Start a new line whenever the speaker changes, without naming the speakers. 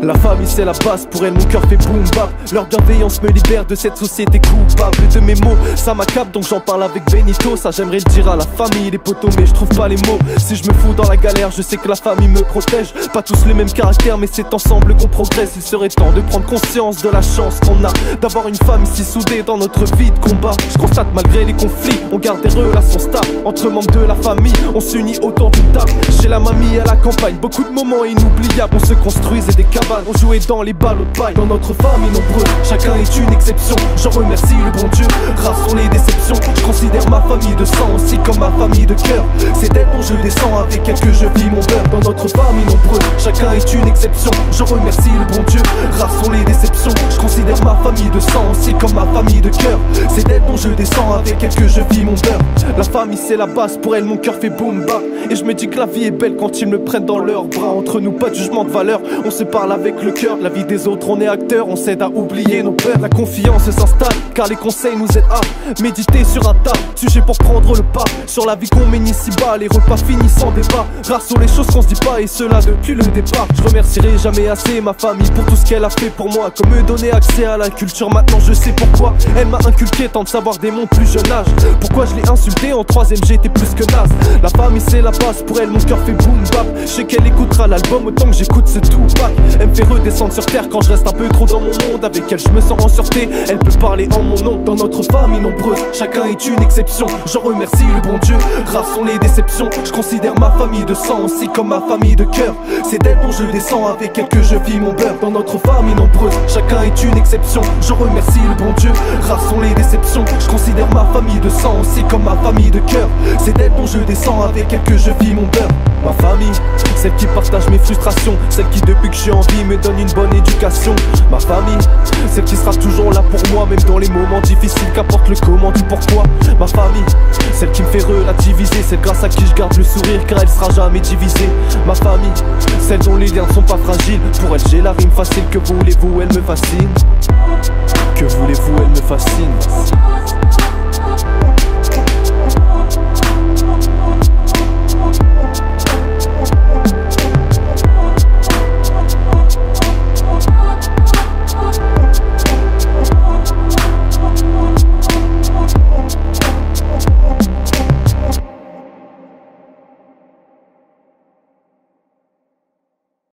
La famille c'est la base, pour elle mon cœur fait boom bap. Leur bienveillance me libère de cette société coupable. De mes mots, ça m'accable donc j'en parle avec Benito. Ça j'aimerais le dire à la famille, les potos mais je trouve pas les mots. Si je me fous dans la galère, je sais que la famille me protège. Pas tous les mêmes caractères mais c'est ensemble qu'on progresse. Il serait temps de prendre conscience de la chance qu'on a d'avoir une famille si soudée dans notre vie de combat. Je constate malgré les conflits, on garde des relations stables. Entre membres de la famille, on s'unit autour d'une table. Chez la mamie à la campagne, beaucoup de moments inoubliables. On se construisait des cabanes, on jouait dans les ballots de paille. Dans notre famille nombreuse, chacun est une exception. J'en remercie le bon Dieu, rares sont les déceptions. Je considère ma famille de sang aussi comme ma famille de cœur. C'est d'elle dont je descends, avec elle que je vis mon beurre. Dans notre famille nombreuse, chacun est une exception. J'en remercie le bon Dieu, rares sont les déceptions. Je considère ma famille de sang aussi comme ma famille de cœur. C'est d'elle dont je descends, avec elle que je vis mon beurre. La famille c'est la base, pour elle mon cœur fait boom bap. Et je me dis que la vie est belle quand ils me prennent dans leurs bras. Entre nous pas de jugement de valeur, on se parle avec le cœur. La vie des autres on est acteur, on s'aide à oublier nos peurs. La confiance s'installe, car les conseils nous aident à méditer sur un tas, sujet pour prendre le pas. Sur la vie qu'on mène ici-bas, les repas finissent en débat. Rares sont les choses qu'on se dit pas, et cela depuis le départ. Je remercierai jamais assez ma famille pour tout ce qu'elle a fait pour moi. Comme me donner accès à la culture, maintenant je sais pourquoi. Elle m'a inculqué tant de savoir dès mon plus jeune âge. Pourquoi je l'ai insulté en troisième, j'étais plus que naze. La famille c'est la base, pour elle mon cœur fait boom bap. Je sais qu'elle écoutera l'album autant que j'écoute ce Tupac. Elle me fait redescendre sur terre quand je reste un peu trop dans mon monde. Avec elle je me sens en sûreté, elle peut parler en mon nom. Dans notre famille nombreuse, chacun est une exception. J'en remercie le bon Dieu, rares sont les déceptions. Je considère ma famille de sang aussi comme ma famille de cœur. C'est d'elle dont je descends, avec elle que je vis mon beurre. Dans notre famille nombreuse, chacun est une exception. J'en remercie le bon Dieu, rares sont les déceptions. Je considère ma famille de sang aussi comme ma famille de cœur. C'est d'elle dont je descends, avec elle que je vis mon beurre. Ma famille, celle qui partage mes frustrations, celle qui depuis que je suis en vie me donne une bonne éducation. Ma famille, celle qui sera toujours là pour moi, même dans les moments difficiles, qu'apporte le comment du pourquoi. Ma famille, celle qui me fait relativiser, celle grâce à qui je garde le sourire car elle sera jamais divisée. Ma famille, celle dont les liens ne sont pas fragiles, pour elle j'ai la rime facile. Que voulez-vous, elle me fascine. Que voulez-vous, elle me fascine.